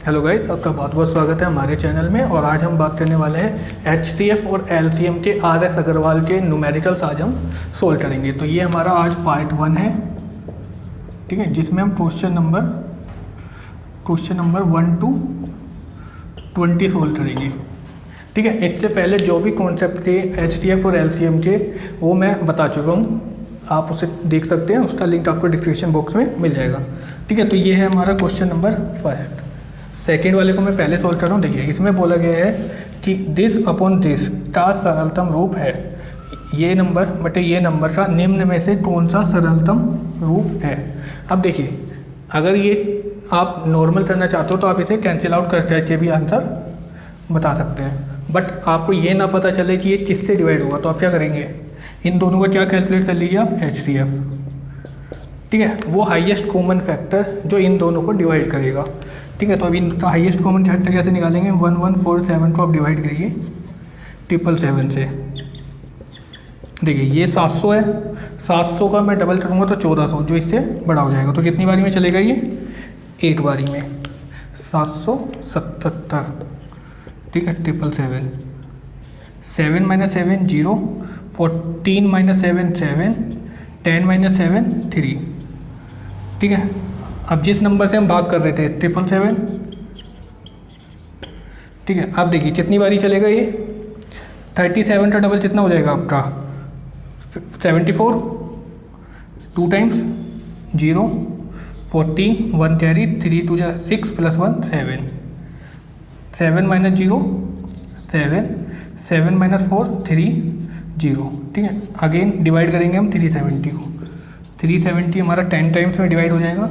Hello guys, आपका बहुत बहुत स्वागत है हमारे चैनल में। और आज हम बात करने वाले हैं HCF और LCM के RS अग्रवाल के न्यूमेरिकल्स आज हम सोल्व करेंगे। तो ये हमारा आज पार्ट 1 है, ठीक है, जिसमें हम क्वेश्चन नंबर 1 to 20 सोल्व करेंगे। ठीक है, इससे पहले जो भी कॉन्सेप्ट थे HCF और LCM के वो मैं बता चुका हूँ, आप उसे देख सकते हैं, उसका लिंक आपको डिस्क्रिप्शन बॉक्स में मिल जाएगा। ठीक है, तो ये है हमारा क्वेश्चन नंबर 1। सेकेंड वाले को मैं पहले सोल्व कर रहा हूँ। देखिए, इसमें बोला गया है कि दिस अपॉन दिस का सरलतम रूप है ये नंबर बटे ये नंबर का निम्न में से कौन सा सरलतम रूप है। अब देखिए, अगर ये आप नॉर्मल करना चाहते हो तो आप इसे कैंसिल आउट करके भी आंसर बता सकते हैं, बट आपको ये ना पता चले कि ये किससे डिवाइड होगा, तो आप क्या करेंगे, इन दोनों का क्या कैलकुलेट कर लीजिए आप, HCF। ठीक है, वो हाईएस्ट कॉमन फैक्टर जो इन दोनों को डिवाइड करेगा। ठीक है, तो अभी इनका हाईएस्ट कॉमन फैक्टर कैसे निकालेंगे, 1147 को आप डिवाइड करिए 777 से। देखिए, ये 700 है, 700 का मैं डबल करूँगा तो 1400, जो इससे बड़ा हो जाएगा। तो कितनी बारी में चलेगा ये, एक बारी में 777। ठीक है, 777, 7 - 7 0, 14 - 7 7, 10 - 7 3। ठीक है, अब जिस नंबर से हम भाग कर रहे थे 777, ठीक है, अब देखिए कितनी बारी चलेगा ये, 37 का डबल कितना हो जाएगा आपका 74, 2 टाइम्स 0, 14, 1 कैरी, 3 2 6 + 1 7, 7 - 0 7, 7 - 4 3 0। ठीक है, अगेन डिवाइड करेंगे हम 370 को, 370 हमारा 10 टाइम्स में डिवाइड हो जाएगा।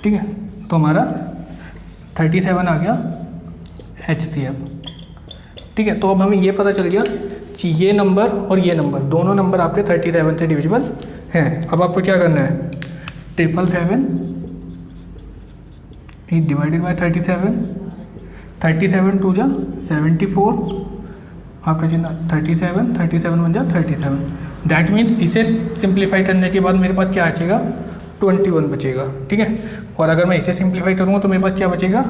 ठीक है, तो हमारा 37 आ गया HCF। ठीक है, तो अब हमें ये पता चल गया कि ये नंबर और ये नंबर दोनों नंबर आपके 37 से डिविजिबल हैं। अब आपको क्या करना है, 777 डिवाइडेड बाय 37, 37 2 जा 74, आपका जितना 37, 37 1 जा 37। दैट मीन्स इसे सिंप्लीफाई करने के बाद मेरे पास क्या बचेगा, 21 बचेगा। ठीक है, और अगर मैं इसे सिंप्लीफाई करूँगा तो मेरे पास क्या बचेगा,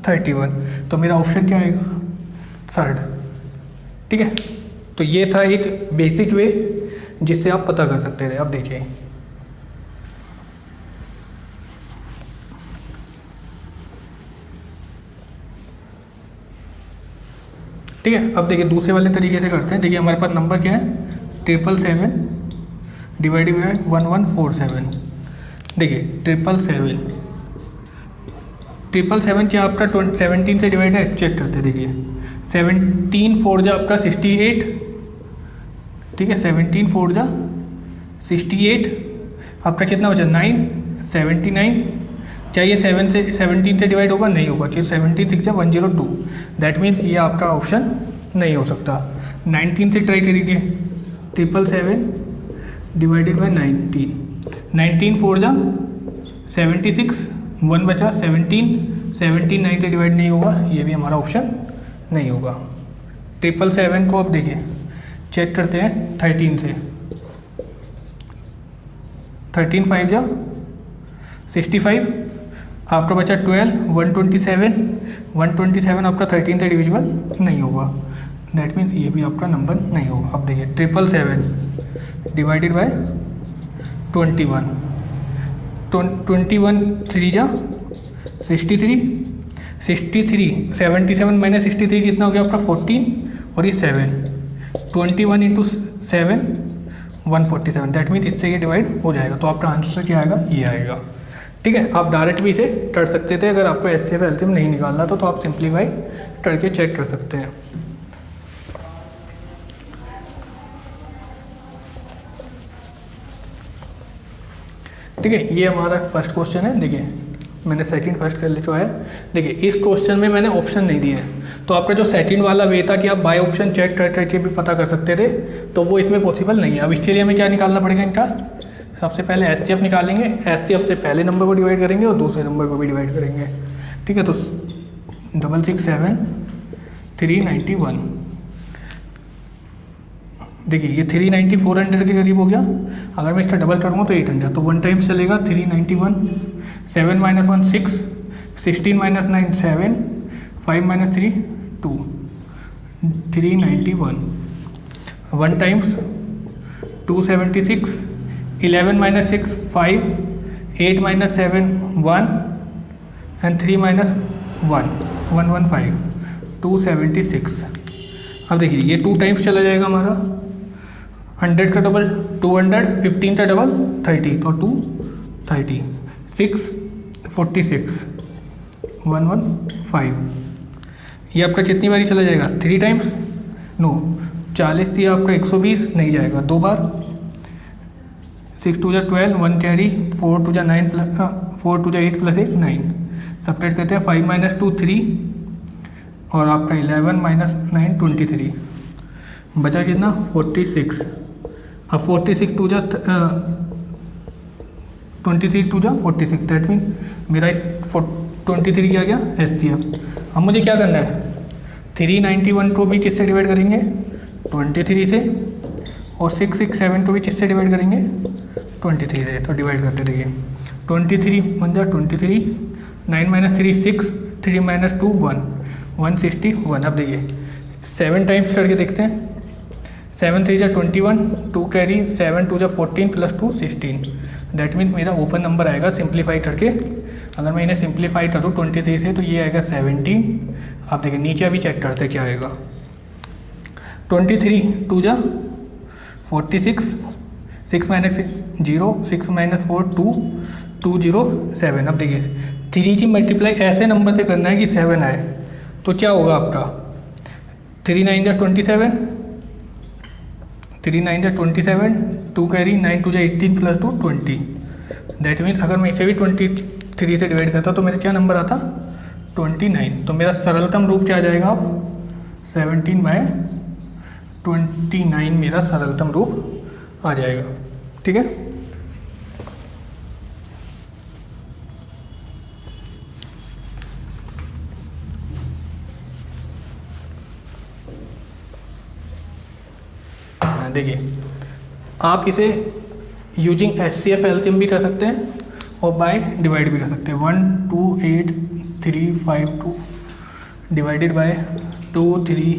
31। तो मेरा ऑप्शन क्या आएगा, 3rd। ठीक है, तो ये था एक बेसिक वे जिससे आप पता कर सकते थे। अब देखिए, ठीक है, अब देखिए दूसरे वाले तरीके से करते हैं। देखिए, हमारे पास नंबर क्या है, 777 डिवाइडेड बाय 1147। देखिए 777 क्या आपका 17 से डिवाइड है, चेक करते हैं। देखिए 17 4 जा आपका 68। ठीक है, 17 4 जा 68, आपका कितना बचा 9, 79। क्या ये 7 से 17 से डिवाइड होगा, नहीं होगा, क्योंकि 17 6 जा 102। दैट मीन्स ये आपका ऑप्शन नहीं हो सकता। 19 से ट्राई करिए, 777 डिवाइडेड बाय 90, 19 4 जा 76, 1 बचा 17, 9 से डिवाइड नहीं होगा, ये भी हमारा ऑप्शन नहीं होगा। 777 को अब देखिए चेक करते हैं 13 से, 13 5 जा 65, आपका बचा 12, 127 आपका 13 से डिविजिबल नहीं होगा। दैट मीन्स ये भी आपका नंबर नहीं होगा। अब देखिए 777 डिवाइडेड बाय 21, 21 3 जा 63, 77 - 63 कितना हो गया आपका 14, और ये 7, 21 × 7 147। दैट मीन्स इससे ये डिवाइड हो जाएगा, तो आपका आंसर क्या आएगा, ये आएगा। ठीक है, आप डायरेक्ट भी इसे कर सकते थे, अगर आपको HCF LCM नहीं निकालना तो आप सिंप्लीफाई करके चेक कर सकते हैं। ठीक है, ये हमारा फर्स्ट क्वेश्चन है। देखिए, मैंने सेकंड फर्स्ट कर लिखा है। देखिए, इस क्वेश्चन में मैंने ऑप्शन नहीं दिए हैं, तो आपका जो सेकंड वाला वे था कि आप बाय ऑप्शन चेक करके भी पता कर सकते थे, तो वो इसमें पॉसिबल नहीं है। अब इसके लिए हमें क्या निकालना पड़ेगा, इनका सबसे पहले HCF निकालेंगे। HCF से पहले नंबर को डिवाइड करेंगे और दूसरे नंबर को भी डिवाइड करेंगे। ठीक है, तो 667 391, देखिए ये 390 400 के करीब हो गया। अगर मैं इसका डबल करूँगा तो 800, तो 1 टाइम्स चलेगा 391, 7 - 1 6, 16 minus 9 7, 5 minus 3 2, 391, 1 times 276, 11 minus 6 5, 8 minus 7 1 and 3 minus 1 115, 276। अब देखिए ये 2 टाइम्स चला जाएगा हमारा, 100 का डबल 200, 15 का डबल 30, तो 230, 6 46, 115। ये आपका कितनी बारी चला जाएगा? 3 टाइम्स, नो 40 से आपका 120 नहीं जाएगा, 2 बार। 6 2 12, 1 कैरी, 4 2 9 प्लस 4 2 8 प्लस 8 9, सब्ट्रैक्ट करते हैं 5 माइनस 2 3 और आपका 11 माइनस 9 23, बचा कितना 46। अब 46 2 23 2 46, दैट मीन मेरा 23 क्या गया HCF। अब मुझे क्या करना है, 391 को भी किससे डिवाइड करेंगे 23 से, और 667 को भी किससे डिवाइड करेंगे 23 से। तो डिवाइड करते देखिए 23 1 जा 23, 9 माइनस 3 6, 3 माइनस 2 1, 161। अब देखिए 7 टाइम्स करके देखते हैं, 7 3 जा 21, 2 कैरी, 7 2 जा 14 प्लस 2 16, दैट मीन्स मेरा ओपन नंबर आएगा सिंप्लीफाई करके। अगर मैं इन्हें सिंप्लीफाई करूँ 23 से तो ये आएगा 17। आप देखिए नीचे अभी चेक करते क्या आएगा, 23 2 जा 46, 6 माइनस 0, 6 माइनस 4 2, 207। अब देखिए 3 की मल्टीप्लाई ऐसे नंबर से करना है कि 7 आए, तो क्या होगा आपका 3 9 जा 27, 3 9 जा 27, 2 कैरी, 9 2 जा 18 प्लस 2 20, दैट मीन्स अगर मैं इसे भी 23 से डिवाइड करता तो मेरा क्या नंबर आता 29। तो मेरा सरलतम रूप क्या आ जाएगा अब 17/29 मेरा सरलतम रूप आ जाएगा। ठीक है, देखिए आप इसे यूजिंग HCF LCM भी कर सकते हैं और बाय डिवाइड भी कर सकते हैं। 1 2 8 3 5 2 डिवाइडेड बाय 2 3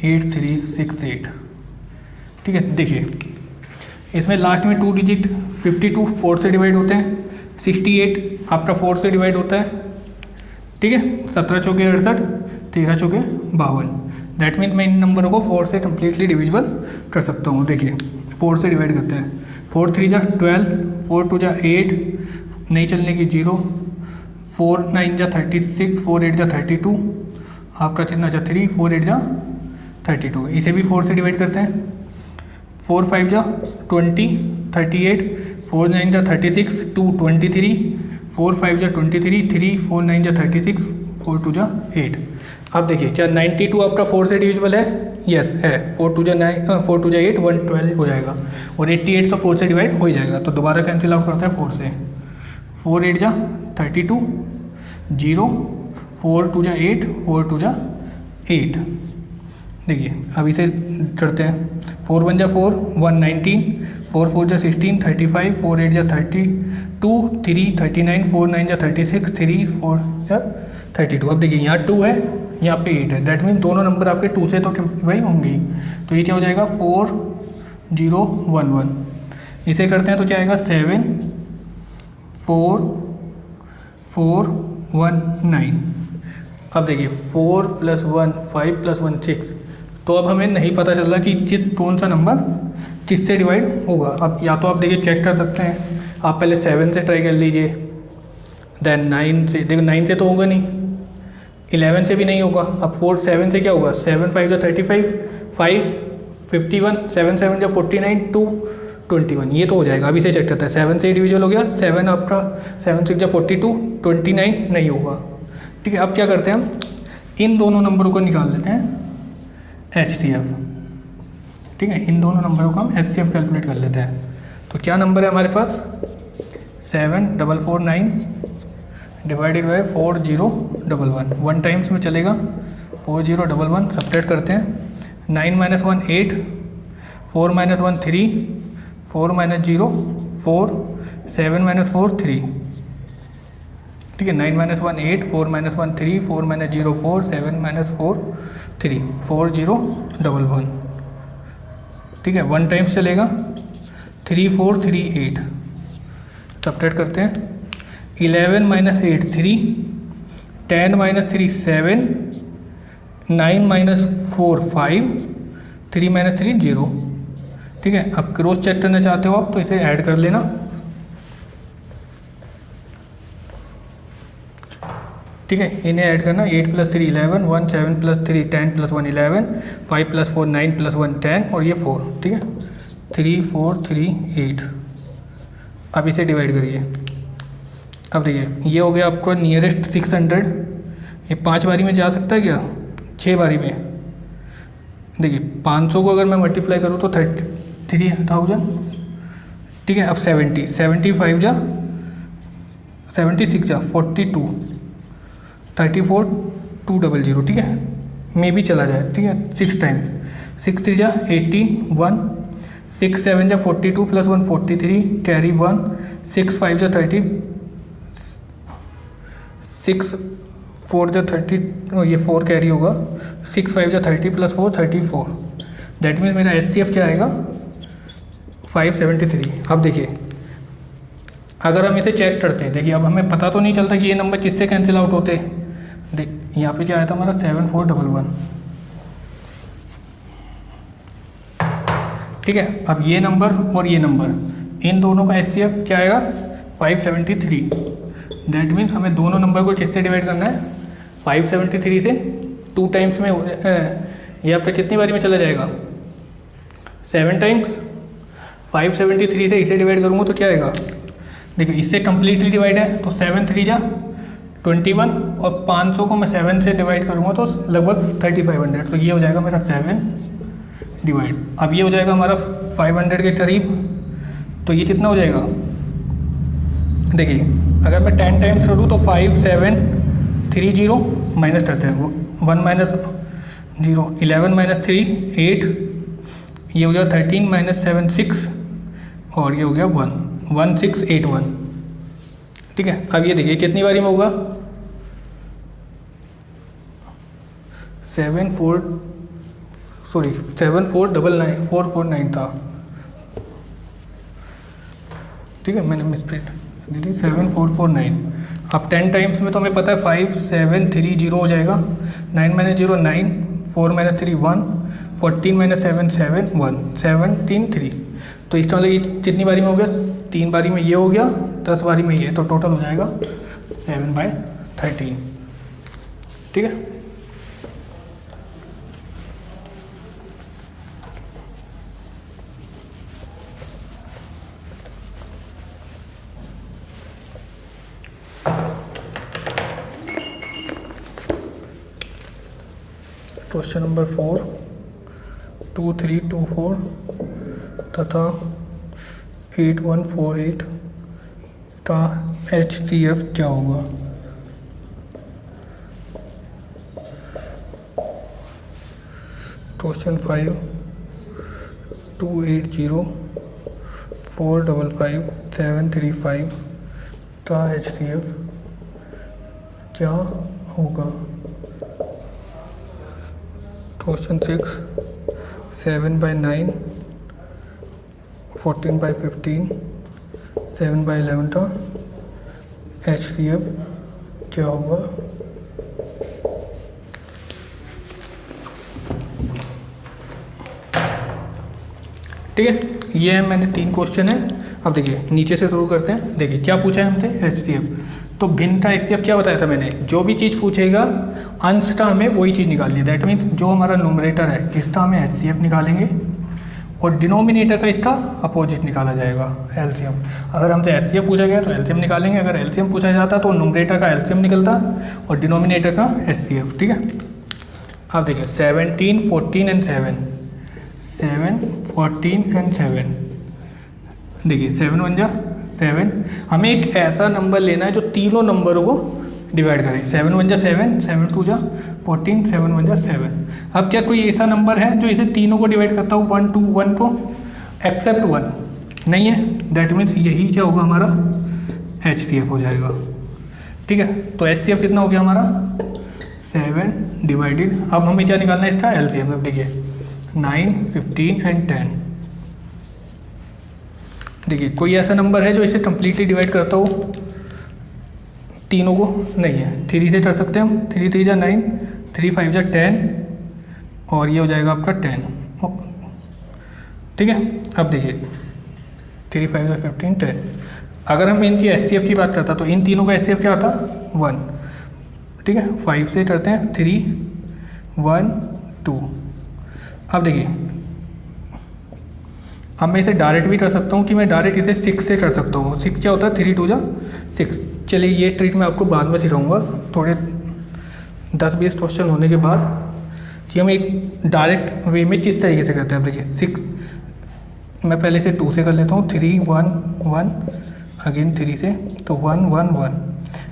8 3 6 8। ठीक है, देखिए इसमें लास्ट में 2 डिजिट 52 4 से डिवाइड होते हैं, 68 आपका 4 से डिवाइड होता है। ठीक है, 17 चौके 68, 13 चौके 52, दैट मीन मैं इन नंबरों को 4 से कम्प्लीटली डिविजिबल कर सकता हूँ। देखिए 4 से डिवाइड करते हैं, 4 3 जा 12, 4 2 जा 8, नहीं चलने की 0, 4 9 जा 36, 4 8 जा 32, आपका कितना जा 3, 4 8 जा 32। इसे भी 4 से डिवाइड करते हैं, 4 5 जा 20, 38, 4 9 जा 36, 2 23, 4 5 जा 23, 3 4 9 जा 36, 4 2 जा 8। अब देखिए क्या 92 आपका 4 से डिविजिबल है? यस है, 4 2 जा 9, 4 2 जा 8, 112 हो जाएगा, और 88 तो 4 से डिवाइड हो ही जाएगा, तो दोबारा कैंसिल आउट करता है 4 से। 4 8 जा 32, 0, 4 2 जा 8, 4 2 जा 8। देखिए अब इसे करते हैं, 4 1 जा 4, 1 19, 4 4 जा 16, 35, 4 8 जा 32, 3 39, 4 9 जा 36, 3 4 जा 32। अब देखिए यहाँ 2 है, यहाँ पे 8 है, दैट मीन दोनों नंबर आपके 2 से तो वही होंगे, तो ये क्या हो जाएगा 4 0 1 1। इसे करते हैं तो क्या आएगा 7 4 4 1 9। अब देखिए 4 + 1 5 + 1 6, तो अब हमें नहीं पता चल रहा कि कौन सा नंबर किससे डिवाइड होगा। अब या तो आप देखिए चेक कर सकते हैं, आप पहले 7 से ट्राई कर लीजिए, देन 9 से, देखो 9 से तो होगा नहीं, 11 से भी नहीं होगा। अब 4 7 से क्या होगा, 7 5 जा 35, 5 51, 7 7 जा 49, 2 21, ये तो हो जाएगा। अभी से चेक करता है, 7 से डिविजल हो गया, 7 आपका 7 6 जा 42, 29 नहीं होगा। ठीक है, अब क्या करते हैं हम इन दोनों नंबरों को निकाल लेते हैं HCF। ठीक है, इन दोनों नंबरों को हम HCF कैलकुलेट कर लेते हैं। तो क्या नंबर है हमारे पास 7449 डिवाइडेड बाय 4011, 1 टाइम्स में चलेगा 4011, सब्ट्रैक्ट करते हैं, 9 - 1 8, 4 - 1 3, 4 - 0 4, 7 - 4 3, ठीक है। 9 - 1 8, 4 - 1 3, 4 - 0 4, 7 - 4 3, 4 0 1 1। ठीक है, 1 टाइम्स चलेगा, 3 4 3 8। सब्ट्रैक्ट करते हैं, 11 - 8 3, 10 - 3 7, 9 - 4 5, 3 - 3 0। ठीक है, अब क्रॉस चेक करना चाहते हो आप तो इसे ऐड कर लेना। ठीक है, इन्हें ऐड करना, 8 + 3 11, 1 7 + 3 10 + 1 11, 5 + 4 9 + 1 10 और ये 4। ठीक है, 3 4 3 8। अब इसे डिवाइड करिए। अब देखिए ये हो गया आपको नियरेस्ट 600। ये 5 बारी में जा सकता है क्या? 6 बारी में। देखिए 500 को अगर मैं मल्टीप्लाई करूँ तो 33,000। ठीक है, अब 70 75 जा 76 जा 42, 34 200। ठीक है, मे भी चला जाए। ठीक है, 6 टाइम्स, 6 3 जा 18 1, 6 7 जा 42 + 1 43, कैरी 1, 6 5 जा 30, 6 4 जा 30, ये 4 कैरी होगा, 6 5 जा 30 + 4 34। दैट मीन्स मेरा HCF क्या आएगा? 573। अब देखिए अगर हम इसे चेक करते हैं, देखिए अब हमें पता तो नहीं चलता कि ये नंबर किससे कैंसिल आउट होते हैं। देख यहाँ पे क्या आया था हमारा 7411। ठीक है, अब ये नंबर और ये नंबर, इन दोनों का HCF क्या आएगा? 573। दैट मीन्स हमें दोनों नंबर को किससे डिवाइड करना है? 573 से। 2 टाइम्स में ये अब तक कितनी बारी में चला जाएगा? 7 टाइम्स। 573 से इसे डिवाइड करूँगा तो क्या आएगा? देखिए इससे कम्प्लीटली डिवाइड है तो 7 3 जा 21 और 500 को मैं 7 से डिवाइड करूँगा तो लगभग 3500। तो ये हो जाएगा मेरा 7 डिवाइड। अब ये हो जाएगा हमारा 500 के करीब। तो ये कितना हो जाएगा? देखिए अगर मैं 10 टाइम्स करूँ तो 5 7 3 0 माइनस करते हैं, 1 - 0 11 - 3 8, ये हो गया 13 - 7 6 और ये हो गया 1 1681। ठीक है, अब ये देखिए कितनी बारी में होगा? 7499 था। ठीक है, मैंने मिसप्रिंट 7449। अब 10 टाइम्स में तो हमें पता है 5 7 3 0 हो जाएगा, 9 - 0 9, 4 - 3 1, 14 - 7 7 1, 17 3। तो इसका मतलब ये कितनी बारी में हो गया? 3 बारी में ये हो गया, 10 बारी में ये, तो टोटल हो जाएगा 7/13। ठीक है, क्वेश्चन नंबर 4 2324 तथा 8148 का HCF क्या होगा? क्वेश्चन 5 280 455 735 का HCF क्या होगा? क्वेश्चन 6 7/9 14/15 7/11 का HCF क्या होगा? ठीक है, ये है मैंने 3 क्वेश्चन है। अब देखिए नीचे से शुरू करते हैं। देखिए क्या पूछा है हमसे? HCF। तो भिन्न का HCF क्या बताया था मैंने? जो भी चीज़ पूछेगा अंश का हमें वही चीज़ निकालनी है। दैट मीन्स जो हमारा न्यूमरेटर है इसका हमें HCF निकालेंगे और डिनोमिनेटर का इसका अपोजिट निकाला जाएगा, LCM। अगर हमसे HCF पूछा गया तो LCM निकालेंगे, अगर LCM पूछा जाता तो न्यूमरेटर का LCM निकलता और डिनोमिनेटर का HCF। ठीक है, अब देखिए 17 14 एंड 7 14 एंड 7। देखिए 7 1 जा 7। हमें एक ऐसा नंबर लेना है जो तीनों नंबरों को डिवाइड करें। 7 1 जा 7, 7 2 जा 14, 7 1 जा 7। अब क्या कोई ऐसा नंबर है जो इसे तीनों को डिवाइड करता हो 1 2 1 को, एक्सेप्ट 1? नहीं है। दैट मीन्स यही क्या होगा? हमारा HCF हो जाएगा। ठीक है, तो एच सी एफ कितना हो गया हमारा 7 डिवाइडेड, अब हमें क्या निकालना है इसका एल सी एम। देखिए 9, 15 एंड 10। देखिए कोई ऐसा नंबर है जो इसे कम्प्लीटली डिवाइड करता हो तीनों को? नहीं है। 3 से कर सकते हैं हम, 3 3 जा 9, 3 5 जा 10 और ये हो जाएगा आपका 10। ठीक है, अब देखिए 3 5 जा 15 10। अगर हम इनकी एच सी एफ की बात करता तो इन तीनों का एच सी एफ क्या होता 1। ठीक है, 5 से करते हैं 3 1 2। अब देखिए अब मैं इसे डायरेक्ट भी कर सकता हूँ कि मैं डायरेक्ट इसे 6 से कर सकता हूँ। 6 क्या होता है 3 2 जा 6। चलिए ये ट्रिक मैं आपको बाद में सिखाऊंगा थोड़े 10-20 क्वेश्चन होने के बाद कि हम एक डायरेक्ट वे में किस तरीके से करते हैं। अब देखिए 6 मैं पहले से 2 से कर लेता हूँ, 3 1 1 अगेन 3 से, तो 1 1 1।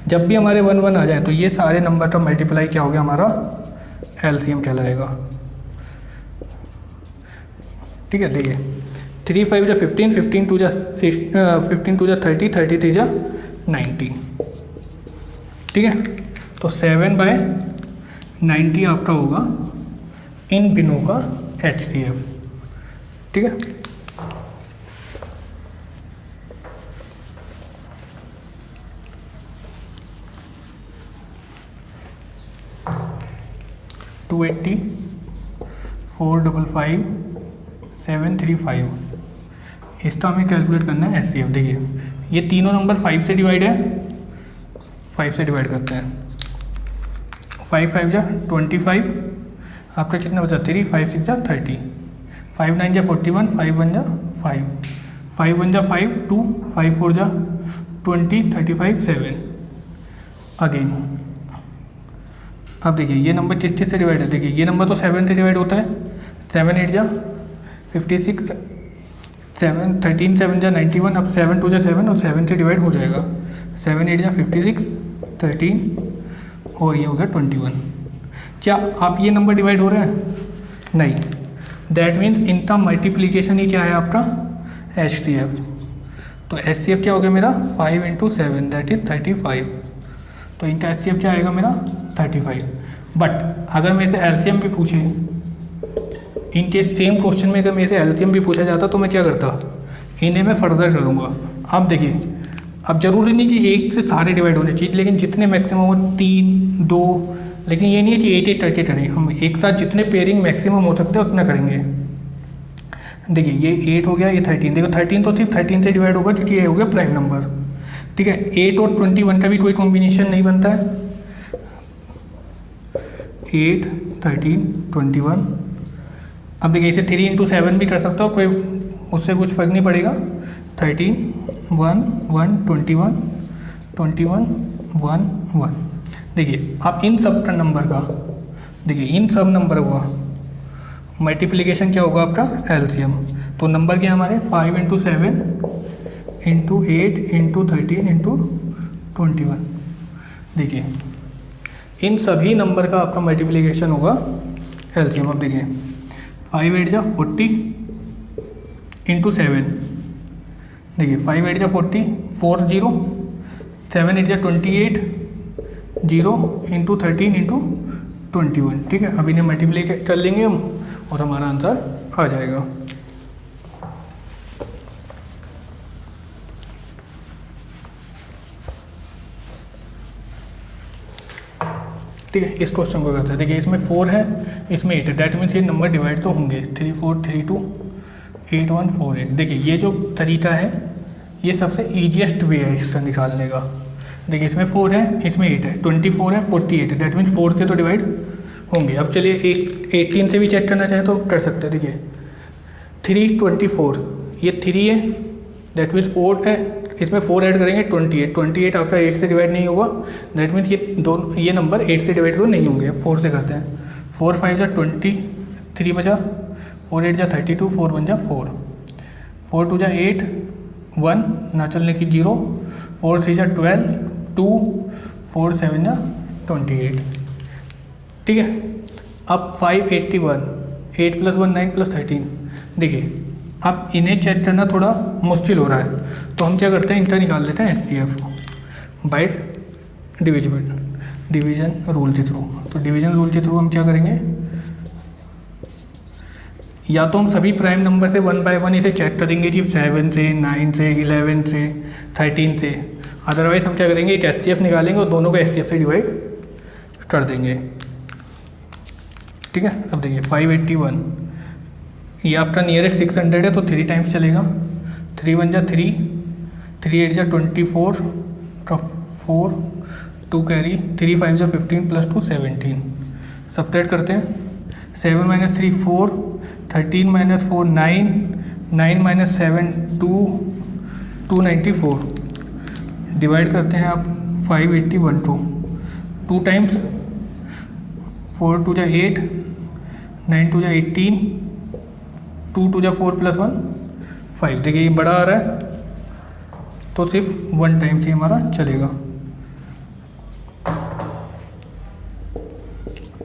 जब भी हमारे 1 1 आ जाए तो ये सारे नंबर का मल्टीप्लाई क्या हो गया हमारा एलसीएम कहलाएगा। ठीक है, देखिए 3 5 जा 15, 15 2 जा 15 2 जा 30, 30 3 जा 90। ठीक है, तो 7/90 आपका होगा इन बिनों का HCF। ठीक है, टू 80 455 735 इसका हमें कैलकुलेट करना है HCF। देखिए ये तीनों नंबर 5 से डिवाइड है, 5 से डिवाइड करते हैं। 5 5 जा 25, आपका कितना बचा 3, 5 6 जा 30, 5 9 जा 41, 5 1 जा 5, 5 1 जा 5 2, 5 4 जा 20, 35 7 अगेन। अब देखिए ये नंबर किस चीज़ से डिवाइड है, देखिए ये नंबर तो 7 से डिवाइड होता है, 7 8 जा 56, 7 13 7 जा 91, अब 7 2 जा 7 और 7 से डिवाइड हो जाएगा, 7 8 जा 56 13 और ये हो गया 21। क्या आप ये नंबर डिवाइड हो रहे हैं? नहीं, दैट मीन्स इनका मल्टीप्लीकेशन ही क्या है आपका HCF। तो HCF क्या हो गया मेरा 5 × 7 दैट इज़ 35। तो इनका HCF क्या आएगा मेरा 35। बट अगर मेरे से LCM भी पूछे, इनके सेम क्वेश्चन में अगर मेरे से LCM भी पूछा जाता तो मैं क्या करता, इन्हें मैं फर्दर करूँगा। अब देखिए अब ज़रूरी नहीं कि 1 से सारे डिवाइड होने चाहिए, लेकिन जितने मैक्सिमम हो 3 2, लेकिन ये नहीं है कि 8 8 करके करें, हम एक साथ जितने पेयरिंग मैक्सिमम हो सकते हैं उतना करेंगे। देखिए ये 8 हो गया, ये 13, देखो 13 तो सिर्फ 13 से डिवाइड होगा क्योंकि ये हो गया प्राइम नंबर। ठीक है, 8 और 21 का भी कोई कॉम्बिनेशन नहीं बनता है, 8 13 21। अब देखिए इसे 3 × 7 भी कर सकता हो, कोई उससे कुछ फर्क नहीं पड़ेगा। 13 1 1 21 21 1 1। देखिए आप इन सब का नंबर का, देखिए इन सब नंबर का मल्टीप्लिकेशन क्या होगा आपका LCM। तो नंबर क्या हमारे 5 × 7 × 8 × 13 × 21। देखिए इन सभी नंबर का आपका मल्टीप्लिकेशन होगा LCM। अब देखिए 5 8 जा 40 × 7, देखिए 5 8 जा 40 4 0, 7 8 जा 28 0 × 13 × 21। ठीक है, अब इन्हें मल्टीप्लाई कर लेंगे हम और हमारा आंसर आ जाएगा। ठीक है, इस क्वेश्चन को करते हैं। देखिए इसमें 4 है, इसमें 8 है, डैट मीन्स ये नंबर डिवाइड तो होंगे 3 4 3 2 8 1 4 8। देखिए ये जो तरीका है ये सबसे ईजीएस्ट वे है इसका निकालने का। देखिए इसमें 4 है, इसमें 8 है, 24 है, 48 है, डैट मीन्स 4 से तो डिवाइड होंगे। अब चलिए 18 से भी चेक करना चाहें तो कर सकते हैं। देखिए 3 24, ये 3 है, डैट मीन्स 4 है, इसमें 4 ऐड करेंगे 28, 28 आपका 8 से डिवाइड नहीं होगा, दैट मीन्स ये नंबर 8 से डिवाइड तो नहीं होंगे। 4 से करते हैं, 4 5 जा 20, 3 बजा, 4 8 जा 32, 4 1 जा 4, 4 2 जा 8 1 ना चलने की 0, 4 3 जा 12 2, 4 7 जा 28। ठीक है, अब 581, 8 + 1 9 + 13। देखिए अब इन्हें चेक करना थोड़ा मुश्किल हो रहा है, तो हम क्या करते हैं इनका निकाल लेते हैं HCF बाय डिवीजन रूल के थ्रू। तो डिवीजन रूल के थ्रू हम क्या करेंगे, या तो हम सभी प्राइम नंबर से 1 बाय 1 इसे चेक करेंगे कि 7 से, 9 से, 11 से, 13 से। अदरवाइज हम क्या करेंगे, एक SCF निकालेंगे और दोनों को SCF से डिवाइड कर देंगे। ठीक है, अब देखिए 581 ये आपका नियरेस्ट 600 है तो 3 टाइम्स चलेगा। 3 1 जा 3, 3 8 जा 24 का 4, 2 कैरी, 3 5 जा 15 प्लस 2 17। सब्ट्रैक्ट करते हैं, 7 - 3 4, 13 - 4 9, 9 - 7 2, 294। डिवाइड करते हैं आप 581 को 2 टाइम्स, 4 2 जा 8, 9 2 जा 18, 2 2 जा 4 प्लस 1 5। देखिए ये बड़ा आ रहा है तो सिर्फ 1 टाइम्स ही हमारा चलेगा।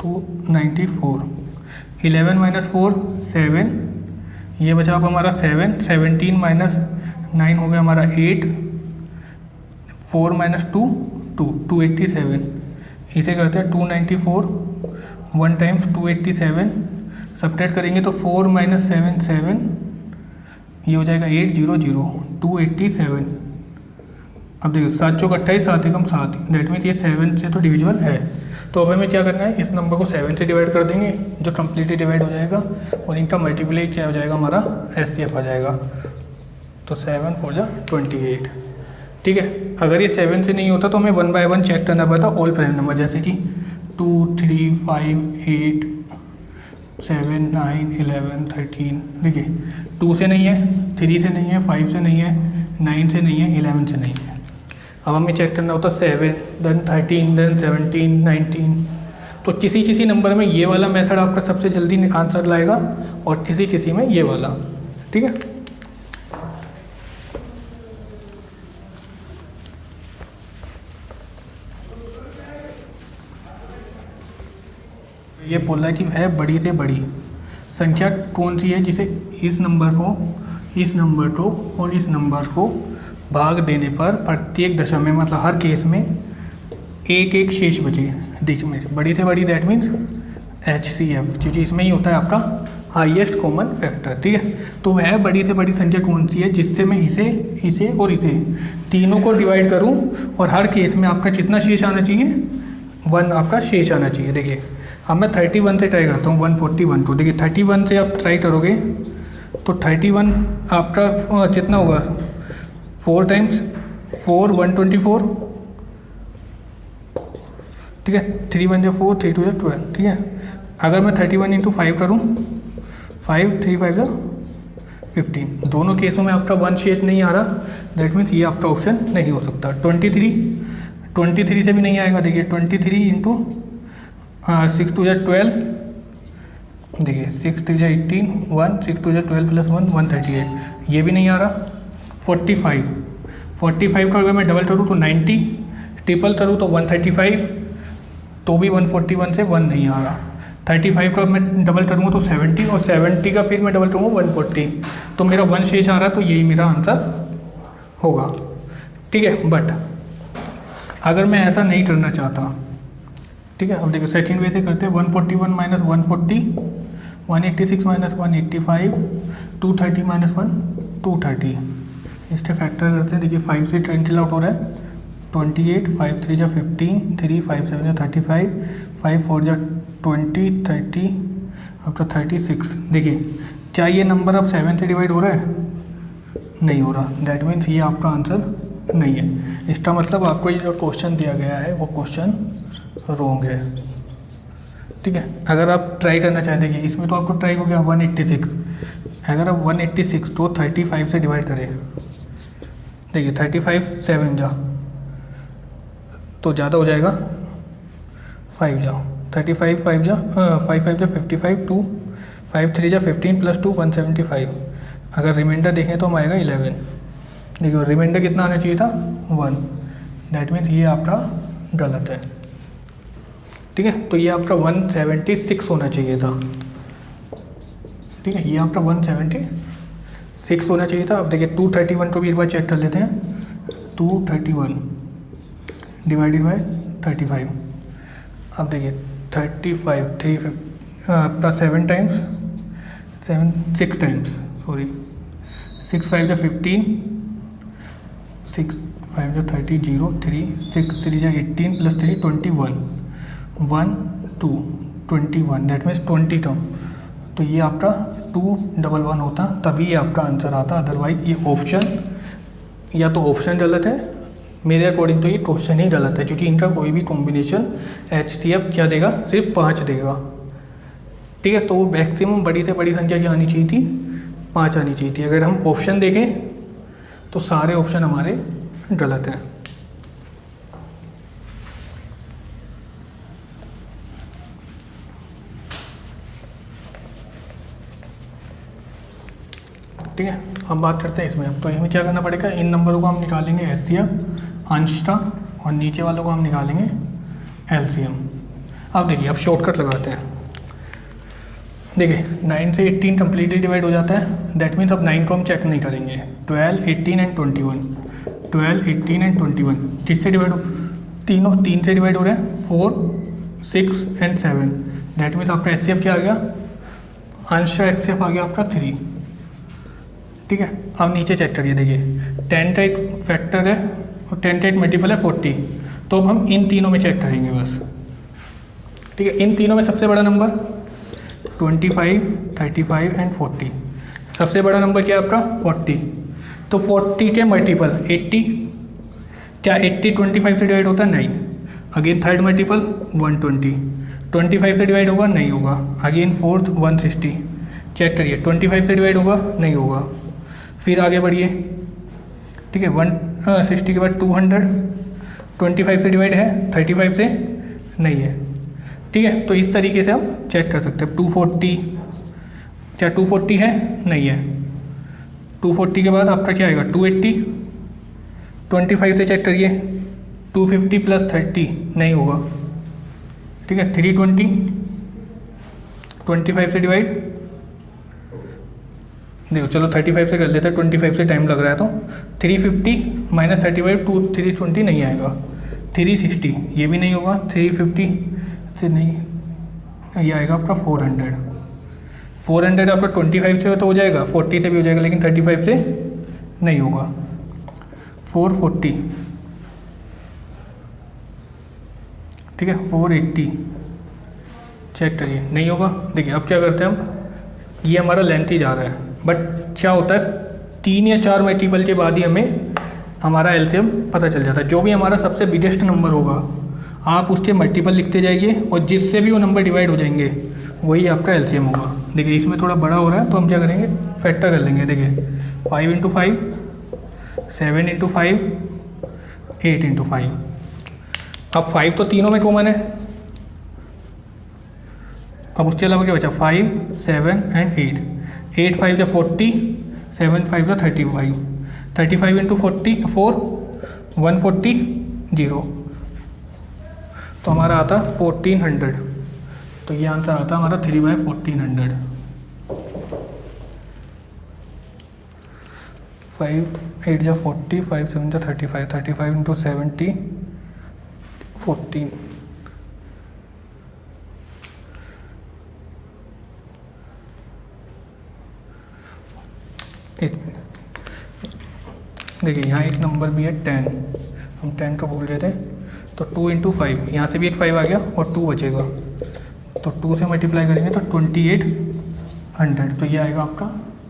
294, 11 - 4 7, ये बचा अब हमारा 7, 17 - 9 हो गया हमारा 8, 4 - 2 2, 287। इसे करते हैं 294, 1 टाइम्स 287। सब्ट्रैक्ट करेंगे तो 4 - 7 7, ये हो जाएगा 800, 287। अब देखो 7 चौक 28, 7 एकम 7, दैट मीन्स ये 7 से तो डिविजिबल है। तो अब हमें क्या करना है, इस नंबर को 7 से डिवाइड कर देंगे जो कम्प्लीटली डिवाइड हो जाएगा, और इनका मल्टीप्लाई क्या हो जाएगा, हमारा SCF आ जाएगा। तो 7 4 जा 28। ठीक है, अगर ये 7 से नहीं होता तो हमें 1 बाय 1 चेक करना पड़ता ऑल प्राइम नंबर, जैसे कि 2 3 5 8 7 9 11 13। देखिए 2 से नहीं है, 3 से नहीं है, 5 से नहीं है, 9 से नहीं है, 11 से नहीं है। अब हमें चेक करना होता 7 देन 13 देन 17 19। तो किसी नंबर में ये वाला मेथड आपका सबसे जल्दी आंसर लाएगा और किसी में ये वाला। ठीक है, ये बोल रहा है कि है बड़ी से बड़ी संख्या कौन सी है जिसे इस नंबर को और इस नंबर को भाग देने पर प्रत्येक दशा में, मतलब हर केस में एक एक शेष बचे बीच में। बड़ी से बड़ी दैट मीन्स HCF, क्योंकि इसमें ही होता है आपका हाईएस्ट कॉमन फैक्टर। ठीक है, तो वह बड़ी से बड़ी संख्या कौन सी है जिससे मैं इसे और इसे तीनों को डिवाइड करूं और हर केस में आपका कितना शेष आना चाहिए, 1 आपका शेष आना चाहिए। देखिए अब मैं 31 से ट्राई करता हूँ, 141 को। देखिए 31 से आप ट्राई करोगे तो 31 आपका कितना होगा, 4 टाइम्स 4 124। ठीक है, 3 1 जा 4, 3 2 जा 12। ठीक है, अगर मैं 31 × 5 करूँ, 5 3 5 जा 15। दोनों केसों में आपका 1 शेष नहीं आ रहा, दैट मीन्स ये आपका ऑप्शन नहीं हो सकता। 23 से भी नहीं आएगा। देखिए 23 × 6 2 जा 12। देखिए 6 3 जा 18 1, 6 2 जा 12 प्लस 1 138, ये भी नहीं आ रहा। 45 का अगर मैं डबल करूँ तो 90, ट्रिपल करूँ तो 135, तो भी 141 से 1 नहीं आ रहा। 35 का मैं डबल करूँगा तो 70, और 70 का फिर मैं डबल करूँगा 140, तो मेरा 1 शेष आ रहा, तो यही मेरा आंसर होगा। ठीक है, बट अगर मैं ऐसा नहीं करना चाहता, ठीक है, अब देखो सेकेंड वे से करते हैं। 141 - 140, 186 - 185, 230 - 1 230। इसके फैक्टर करते हैं। देखिए 5 से कैंसिल आउट हो रहा है, 28, 5 3 जा 15, 3 5 7 जा 35, 5 4 जा 20 30, आपका 36। देखिए क्या ये नंबर अब 7 से डिवाइड हो रहा है, नहीं हो रहा, दैट मीन्स ये आपका आंसर नहीं है। इसका मतलब आपको ये जो क्वेश्चन दिया गया है वो क्वेश्चन रॉन्ग है। ठीक है, अगर आप ट्राई करना चाहते हैं, इसमें तो आपको ट्राई हो गया 186। अगर आप 186 को 35 से डिवाइड करें, देखिए 35 7 जा तो ज़्यादा हो जाएगा, 5 जाओ 35 5 जा 5 5 जा 55, 2 5 3 जा 15 प्लस 2 175। अगर रिमाइंडर देखें तो हम आएगा 11। देखिए रिमाइंडर कितना आना चाहिए था, 1, दैट मीन्स ये आपका गलत है। ठीक है, तो ये आपका 176 होना चाहिए था। ठीक है, ये आपका 176 होना चाहिए था। अब देखिए 231 को भी एक बार चेक कर लेते हैं। 231 डिवाइडेड बाय 35। अब देखिए 35 प्लस 7 टाइम्स 6 टाइम्स, सॉरी 6 5 जा 15, 6 5 जा 30, 0 3, 6 3 जा 18 प्लस 3 21, 1 2 21, दैट मीन्स 20 टर्म। तो ये आपका 211 होता, तभी ये आपका आंसर आता। अदरवाइज ये ऑप्शन या तो ऑप्शन गलत है, मेरे अकॉर्डिंग तो ये क्वेश्चन ही गलत है, क्योंकि इनका कोई भी कॉम्बिनेशन HCF क्या देगा, सिर्फ 5 देगा। ठीक है, तो मैक्सिमम बड़ी से बड़ी संख्या क्या आनी चाहिए थी, 5 आनी चाहिए थी। अगर हम ऑप्शन देखें तो सारे ऑप्शन हमारे गलत हैं। ठीक है, अब बात करते हैं इसमें। तो इसमें क्या करना पड़ेगा, इन नंबरों को हम निकालेंगे HCF अंशतः और नीचे वालों को हम निकालेंगे LCM। अब देखिए, अब शॉर्टकट लगाते हैं। देखिए 9 से 18 कम्प्लीटली डिवाइड हो जाता है, दैट मीन्स अब 9 को हम चेक नहीं करेंगे। 12 18 एंड 21, 12 18 एंड 21 किससे डिवाइड हो, तीनों 3 से डिवाइड हो रहे हैं, 4 6 एंड 7, दैट मीन्स आपका HCF क्या आ गया, अंश HCF आ गया आपका 3। ठीक है, अब नीचे चेक करिए, देखिए 10 का एक फैक्टर है और 10 का एक मल्टीपल है 40, तो अब हम इन तीनों में चेक करेंगे बस। ठीक है, इन तीनों में सबसे बड़ा नंबर 25 35 एंड 40, सबसे बड़ा नंबर क्या है आपका 40, तो 40 के मल्टीपल 80, क्या 80 25 से डिवाइड होता है, नहीं। अगेन थर्ड मल्टीपल 120, 25 से डिवाइड होगा, नहीं होगा। अगेन फोर्थ 160, चेक करिए 25 से डिवाइड होगा, नहीं होगा। फिर आगे बढ़िए, ठीक है 160 के बाद 200, 25 से डिवाइड है, 35 से नहीं है। ठीक है, तो इस तरीके से हम चेक कर सकते हैं। 240, क्या 240 है, नहीं है। 240 के बाद आपका क्या आएगा 280, 25 से चेक करिए, 250 प्लस 30 नहीं होगा। ठीक है, 320, 25 से डिवाइड, देखो चलो 35 से कर लेते हैं, 25 से टाइम लग रहा है, तो 350 माइनस 35 320 नहीं आएगा। 360 ये भी नहीं होगा, 350 से नहीं, ये आएगा आपका 400 आपका 25 से तो हो जाएगा, 40 से भी हो जाएगा, लेकिन 35 से नहीं होगा। 440, ठीक है 480, चेक करिए नहीं होगा। देखिए अब क्या करते हैं हम, ये हमारा लेंथ ही जा रहा है, बट क्या होता है 3 या 4 मल्टीपल के बाद ही हमें हमारा LCM पता चल जाता है। जो भी हमारा सबसे बिगेस्ट नंबर होगा, आप उसके मल्टीपल लिखते जाइए और जिससे भी वो नंबर डिवाइड हो जाएंगे वही आपका LCM होगा। देखिए इसमें थोड़ा बड़ा हो रहा है, तो हम क्या करेंगे, फैक्टर कर लेंगे। देखिए 5 × 5, 7 × 5, 8 × 5। अब 5 तो तीनों में कॉमन है, अब उसके अलावा क्या बचा, 5 7 एंड 8, 8 5 जा 40, 7 5 जा 35, 35 × 40 4, 140 0, तो हमारा आता 1400। तो ये आंसर आता हमारा 3/1400। 5 8 जा 40, 5 7 जा 35, 35 × 70 14। एक मिनट, देखिए यहाँ एक नंबर भी है 10, हम 10 को भूल रहे थे, तो 2 × 5, यहाँ से भी एक 5 आ गया और 2 बचेगा, तो 2 से मल्टीप्लाई करेंगे तो 2800, तो ये आएगा आपका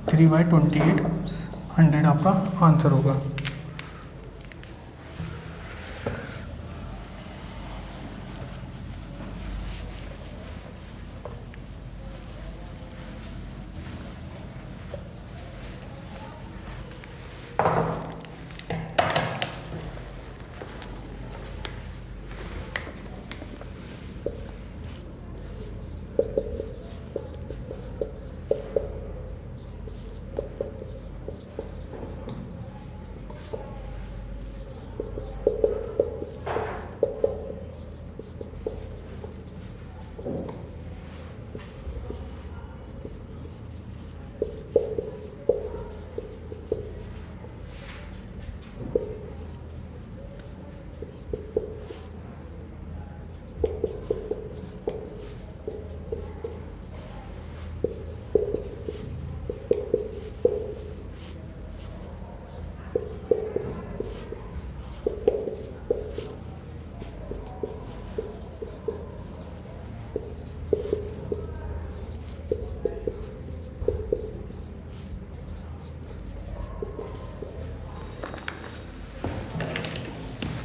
3/2800 आपका आंसर होगा।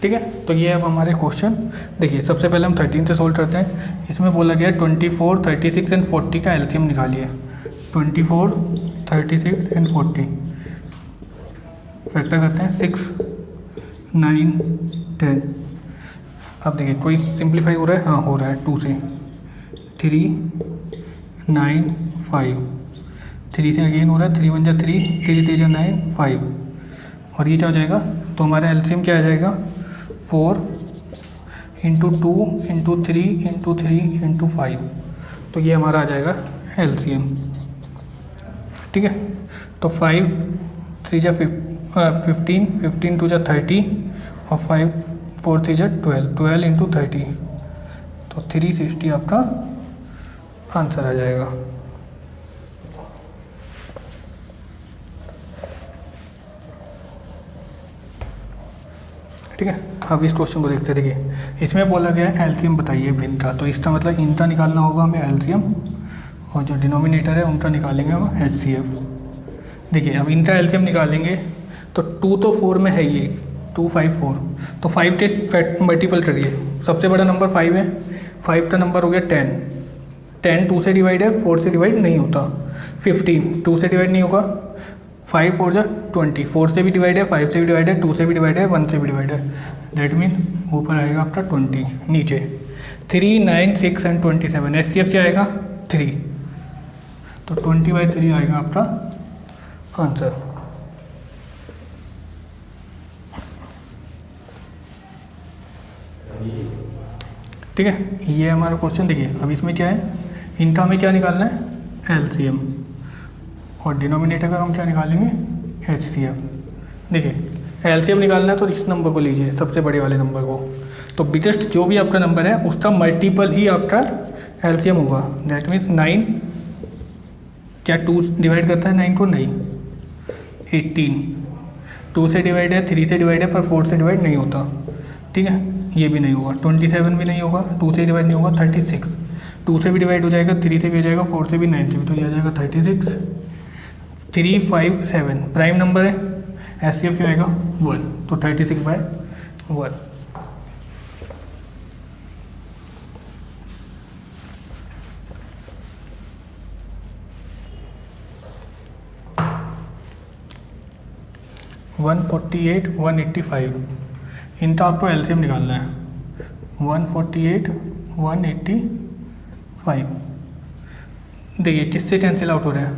ठीक है, तो ये अब हमारे क्वेश्चन देखिए। सबसे पहले हम 13 से सोल्व करते हैं। इसमें बोला गया 24, 36 एंड 40 का एलसीएम निकालिए। 24, 36 एंड 40 फैक्टर करते हैं 6, 9, 10। अब देखिए कोई सिंप्लीफाई हो रहा है, हाँ हो रहा है। 2 से 3, 9, 5, 3 से अगेन हो रहा है। 3 1 जा 3, 3 3 जा 9, 5 और ये क्या हो जाएगा, तो हमारा एलसीएम क्या आ जाएगा 4 इंटू 2 इंटू 3 इंटू 3 इंटू 5। तो ये हमारा आ जाएगा एलसीएम। ठीक है, तो 5 3 जा 15, 15 2 जा 30 और 5 4 3 जा 12, 12 इंटू 30, तो 360 आपका आंसर आ जाएगा। ठीक है, अब इस क्वेश्चन को देखते देखिए। इसमें बोला गया है एलसीएम बताइए भिन्न का, तो इसका मतलब इनका निकालना होगा हमें एलसीएम, और जो डिनोमिनेटर है उनका निकालेंगे हम एचसीएफ। देखिए अब इनका एलसीएम निकालेंगे तो 2 तो 4 में है ये 2 5 4, तो 5 से मल्टीपल करिए। सबसे बड़ा नंबर 5 है, 5 का नंबर हो गया 10, 10 2 से डिवाइड है, 4 से डिवाइड नहीं होता। 15 2 से डिवाइड नहीं होगा, 5 4 जा 20, 4 से भी डिवाइड है, 5 से भी डिवाइड है, 2 से भी डिवाइड है, 1 से भी डिवाइड है। दैट मीन ऊपर आएगा आपका 20, नीचे 3 9 6 एंड 27। एचसीएफ क्या आएगा 3, तो 20/3 आएगा आपका आंसर। ठीक है, ये हमारा क्वेश्चन। देखिए अब इसमें क्या है, इनका हमें क्या निकालना है एलसीएम, और डिनोमिनेटर का हम क्या निकालेंगे एचसीएफ। देखिए एलसीएम निकालना है तो इस नंबर को लीजिए, सबसे बड़े वाले नंबर को, तो बिगेस्ट जो भी आपका नंबर है उसका मल्टीपल ही आपका एलसीएम होगा। दैट मीन्स 9, क्या 2 डिवाइड करता है 9 को, नहीं। 18 2 से डिवाइड है, 3 से डिवाइड है, पर 4 से डिवाइड नहीं होता। ठीक है, ये भी नहीं होगा। 27 भी नहीं होगा, 2 से डिवाइड नहीं होगा। 36 2 से भी डिवाइड हो जाएगा, 3 से भी हो जाएगा, 4 से भी, 9 से भी, तो ये आ जाएगा 36। 3 5 7 प्राइम नंबर है, एचसीएफ क्या आएगा 1, तो 36/1। $148, $185 इनका आपको एलसीएम निकालना है। 148, 185। देखिए किससे कैंसिल आउट हो रहे हैं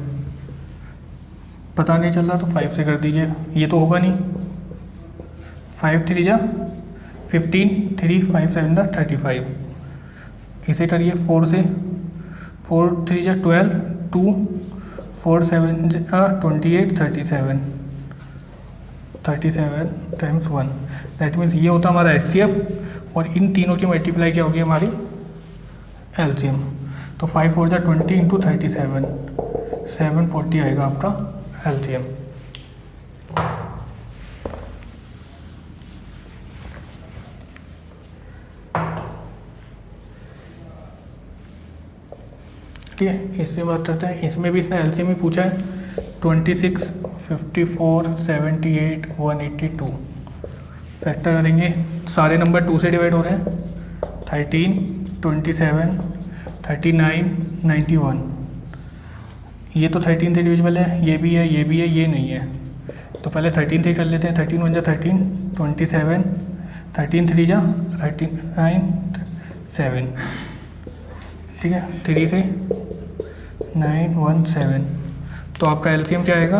पता नहीं चल रहा, तो 5 से कर दीजिए, ये तो होगा नहीं। 5 3 जा 15, 3 5 7 जा 35। इसे करिए 4 से, 4 3 जा 12, 2 4 7 जा 28, 37 टाइम्स 1। दैट मीन्स ये होता हमारा एचसीएफ, और इन तीनों की मल्टीप्लाई क्या होगी हमारी एलसीएम। तो 5 4 जा 20 इंटू 37, 740 आएगा आपका एलसीएम। ठीक है, इससे बात करते हैं। इसमें भी इसने एलसीएम ही पूछा है। 26, 54, 78, 182 फैक्टर करेंगे। सारे नंबर 2 से डिवाइड हो रहे हैं। 13, 27, 39, 91। ये तो 13 से डिविजिबल है, ये भी है, ये भी है, ये नहीं है। तो पहले 13 से कर लेते हैं। 13 1 जा 13, 27, 13 3 जा 39, 7। ठीक है, 3 से 9 1 7। तो आपका एलसीएम क्या आएगा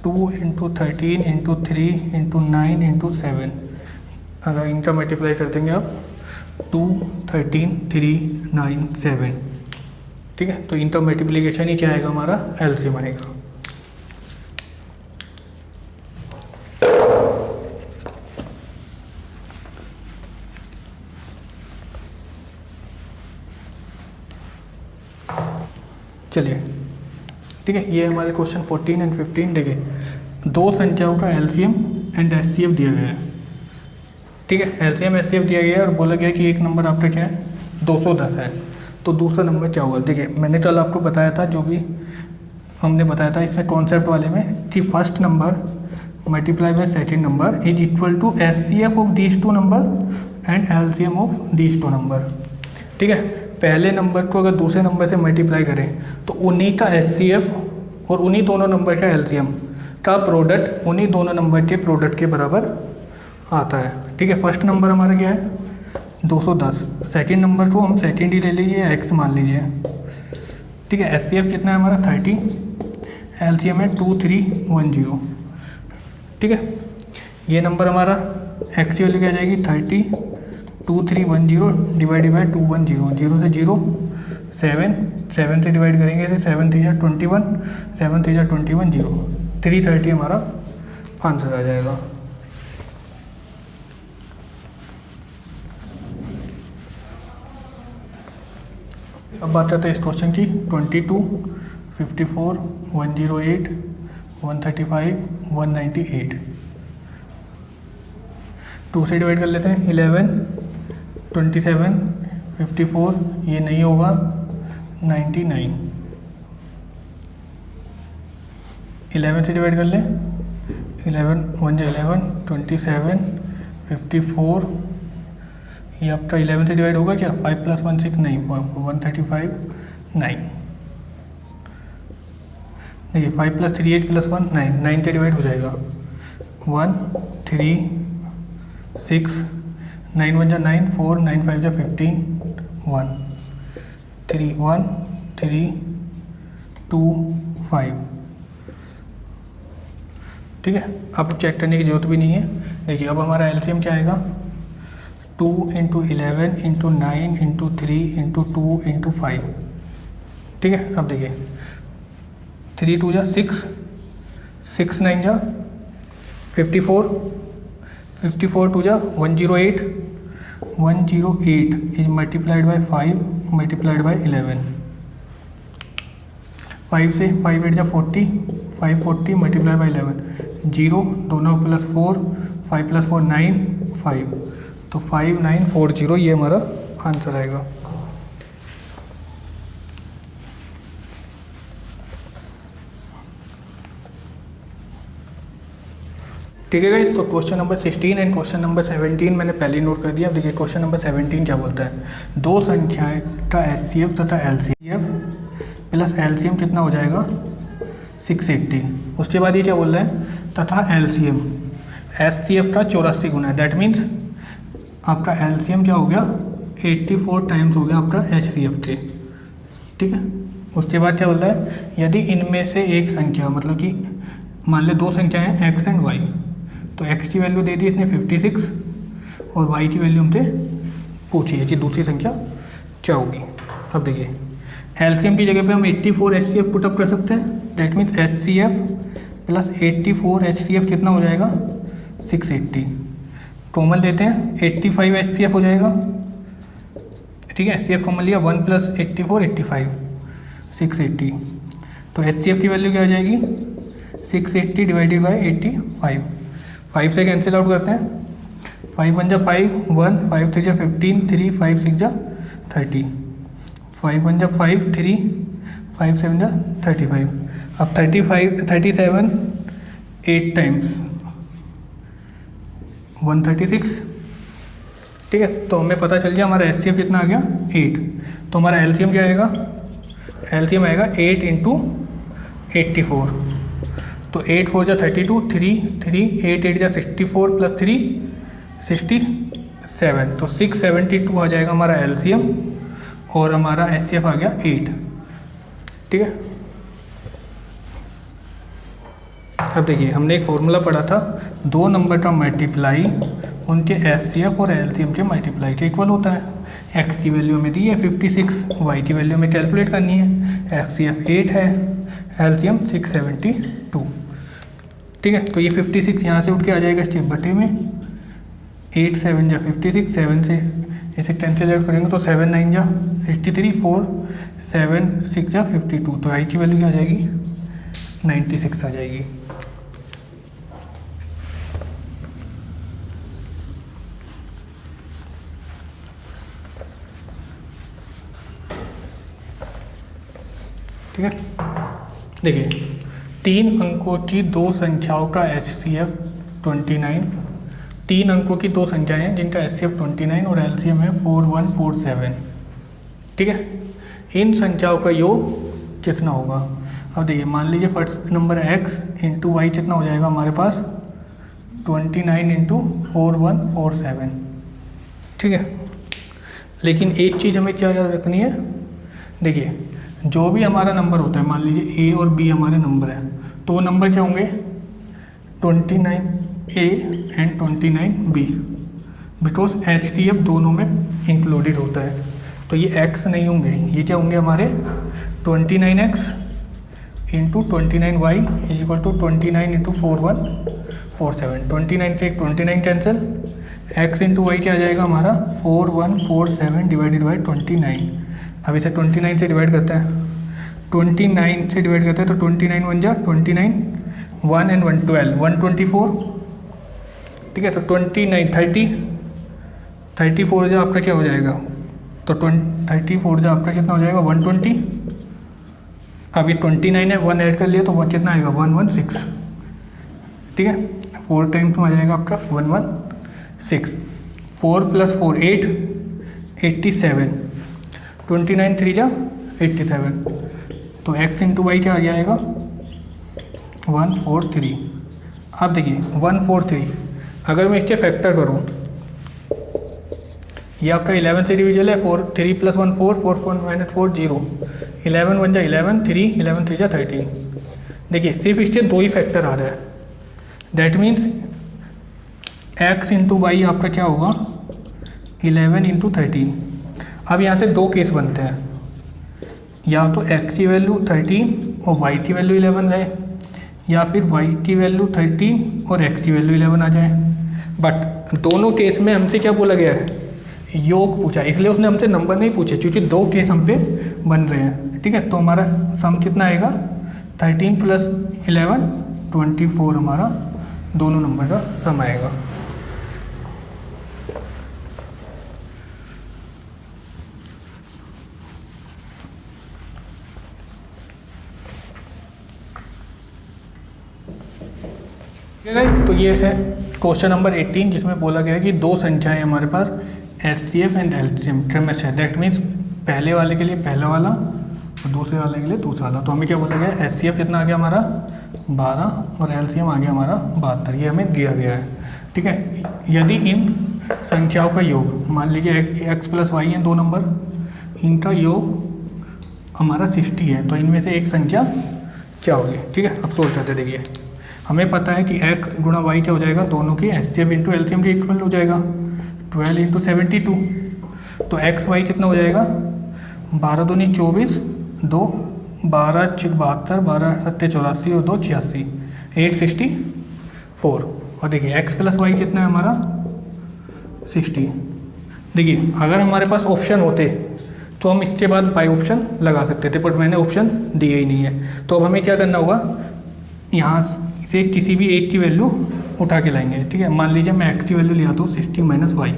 2 इंटू 13 इंटू 3 इंटू 9 इंटू 7। अगर इनका मल्टीप्लाई कर देंगे आप 2 13 3 9 7। ठीक है, तो इनका मल्टीप्लिकेशन ही क्या आएगा हमारा एलसीएम आएगा। चलिए ठीक है, ये हमारे क्वेश्चन 14 एंड 15। देखिए दो संख्याओं का एलसीएम एंड एचसीएफ दिया गया है। ठीक है, एलसीएम एचसीएफ दिया गया है और बोला गया कि एक नंबर आपका क्या है 210 है, तो दूसरा नंबर क्या होगा। देखिए मैंने कल आपको बताया था, जो भी हमने बताया था इसमें कॉन्सेप्ट वाले में, कि first number multiply by second number is equal to HCF of these two number and LCM of these two number। ठीक है, पहले नंबर को अगर दूसरे नंबर से मल्टीप्लाई करें तो उन्हीं का HCF और उन्हीं दोनों नंबर का LCM का प्रोडक्ट उन्हीं दोनों नंबर के प्रोडक्ट के बराबर आता है। ठीक है, फर्स्ट नंबर हमारा क्या है 210, सेकेंड नंबर को हम सेकेंड ही ले लीजिए, x मान लीजिए। ठीक है, HCF कितना है हमारा 30, LCM है 2310। ठीक है, ये नंबर हमारा x की वैल्यू क्या आ जाएगी 30, 2310 डिवाइडेड बाई 210, 0 से 0 7 से डिवाइड करेंगे इसे, 7 3 21, 7 3 21 0, 330 हमारा आंसर आ जाएगा। अब बात करते हैं इस क्वेश्चन की 22, 54, 108, 135, 198। 2 से डिवाइड कर लेते हैं 11, 27, 54, ये नहीं होगा 99। 11 से डिवाइड कर ले 11 1 11, 27, 54, ये आपका 11 से डिवाइड होगा क्या 5 + 1 6 नहीं 135 9। देखिए 5 + 3 8 + 1 9, 9 से डिवाइड हो जाएगा 1 3 6 9 1 9 4 9 5 15 1 3 1 3 2 5। ठीक है, अब चेक करने की जरूरत भी नहीं है। देखिए अब हमारा एलसीएम क्या आएगा 2 × 11 × 9 × 3 × 2 × 5। ठीक है, अब देखिए 3 2 जा 6, 6 9 जा 54, 54 2 जा 108, 108 is multiplied by 5 multiplied by 11। 5 से 5 8 जा 40, 540 मल्टीप्लाई बाई 11, 0 दोनों +4, 5 + 4 9 5, तो 5940 ये हमारा आंसर आएगा। ठीक है गाइस, तो question number 16 and question number 17 मैंने पहले ही नोट कर दिया। अब देखिए क्वेश्चन नंबर 17 क्या बोलता है, दो संख्याएं का HCF तथा LCF प्लस LCM कितना हो जाएगा 680। उसके बाद ये क्या बोल रहा है, तथा LCM HCF का 84 गुना है, दैट मीन्स आपका LCM क्या हो गया 84 टाइम्स हो गया आपका HCF के। ठीक है, उसके बाद क्या बोल रहा है, यदि इनमें से एक संख्या मतलब कि मान ले दो संख्याएं हैं x एंड y, तो x की वैल्यू दे दी इसने 56 और y की वैल्यू हमसे पूछी है कि दूसरी संख्या क्या होगी। अब देखिए LCM की जगह पे हम 84 HCF पुटअप कर सकते हैं, that means HCF plus 84 HCF कितना हो जाएगा 680। कॉमन लेते हैं 85 HCF हो जाएगा। ठीक है, HCF कॉमन लिया 1 + 84 85 680, तो HCF की वैल्यू क्या आ जाएगी 680 डिवाइडेड बाई 85। 5 से कैंसिल आउट करते हैं, 5 1 जा 5 1, 5 3 जा 15 3, 5 6 जा 30, 5 1 जा 5 3, 5 7 जा 35। अब 37 8 टाइम्स 136। ठीक है, तो हमें पता चल गया हमारा HCF कितना आ गया 8, तो हमारा LCM क्या आएगा, LCM आएगा 8 × 84, तो 8 4 जा 32 3 3, 8 8 जा 64 + 3 67, तो 672 आ जाएगा हमारा LCM और हमारा HCF आ गया 8। ठीक है, अब देखिए हमने एक फॉर्मूला पढ़ा था, दो नंबर का मल्टीप्लाई उनके HCF और LCM के मल्टीप्लाई के इक्वल होता है। x की वैल्यू में दी है 56, y की वैल्यू में कैलकुलेट करनी है। HCF 8 है, LCM 672। ठीक है, तो ये 56 यहाँ से उठ के आ जाएगा स्टेप बटे में, 8 7 जा 56, 7 से इसे 10 से ऐड करेंगे तो 7 9 जा 63, 4 7 6 जा 52, तो y की वैल्यू क्या आ जाएगी 96 आ जाएगी। ठीक है, देखिए 3 अंकों की दो संख्याओं का HCF 29, 3 अंकों की दो संख्याएं हैं जिनका HCF 29 और LCM है 4147। ठीक है, इन संख्याओं का योग कितना होगा? अब देखिए, मान लीजिए first number x into y कितना हो जाएगा हमारे पास 29 इंटू 4147। ठीक है, लेकिन एक चीज़ हमें क्या याद रखनी है, देखिए जो भी हमारा नंबर होता है, मान लीजिए a और b हमारे नंबर है, तो वो नंबर क्या होंगे 29a and 29b, because HCF दोनों में इंक्लूडेड होता है। तो ये x नहीं होंगे, ये क्या होंगे हमारे 29x into 29y is equal to 29 into 4147। 29 से 29 कैंसिल, x इंटू वाई क्या आ जाएगा हमारा 4147 डिवाइडेड बाई 29। अब इसे 29 से डिवाइड करते हैं, 29 से डिवाइड करते हैं तो 29 1 जा 29, 1 एंड 1 12, 124। ठीक है, तो 29 30, 34 जो आपका क्या हो जाएगा, तो 34 जो आपका कितना हो जाएगा 120। अब ये 29 है, 1 ऐड कर लिया तो वो कितना आएगा 116। ठीक है, 4 टाइम्स में आ जाएगा आपका 116। 4 + 4 8, 87, 29 3 जा 87, तो x इंटू वाई क्या आ जाएगा 143। अब देखिए 143, अगर मैं इससे फैक्टर करूँ, ये आपका 11 से डिविजल है, 4 3 + 1 4, 4 4 - 4 0, 11 1 जा 11, 3 11 3 जा 13। देखिए सिर्फ इसके दो ही फैक्टर आ रहा है, that means x into y आपका क्या होगा 11 इंटू 13। अब यहाँ से दो केस बनते हैं, या तो x की वैल्यू 13 और y की वैल्यू 11 रहे, या फिर y की वैल्यू 13 और x की वैल्यू 11 आ जाए। बट दोनों केस में हमसे क्या बोला गया है, योग पूछा, इसलिए उसने हमसे नंबर नहीं पूछे, क्योंकि दो केस हम पे बन रहे हैं। ठीक है, तो हमारा सम कितना आएगा 13 + 11 24 हमारा दोनों नंबर का सम आएगा। तो ये है क्वेश्चन नंबर 18, जिसमें बोला गया है कि दो संख्याएं हमारे पास HCF एंड LCM क्रमश है। दैट मीन्स पहले वाले के लिए पहला वाला और दूसरे वाले के लिए दूसरा वाला। तो हमें क्या बोला गया है, HCF कितना आ गया हमारा 12 और LCM आ गया हमारा 72, ये हमें दिया गया है। ठीक है, यदि इन संख्याओं का योग, मान लीजिए x + y हैं दो नंबर, इनका योग हमारा 60 है, तो इनमें से एक संख्या क्या होगी। ठीक है, अब सोच जाते, देखिए हमें पता है कि x गुणा y क्या हो जाएगा, दोनों की HCF इंटू LCM के इक्वल हो जाएगा, 12 इंटू 72। तो x y कितना हो जाएगा 12 दूनी 24, 2 12 6 72, 12 7 84 और 2 86, 864। और देखिए x + y कितना है हमारा 60। देखिए अगर हमारे पास ऑप्शन होते तो हम इसके बाद बाई ऑप्शन लगा सकते थे, पर मैंने ऑप्शन दिए ही नहीं है। तो अब हमें क्या करना होगा, यहाँ से किसी भी एक की वैल्यू उठा के लाएंगे। ठीक है, मान लीजिए मैं x की वैल्यू ले आता हूँ 60 - y।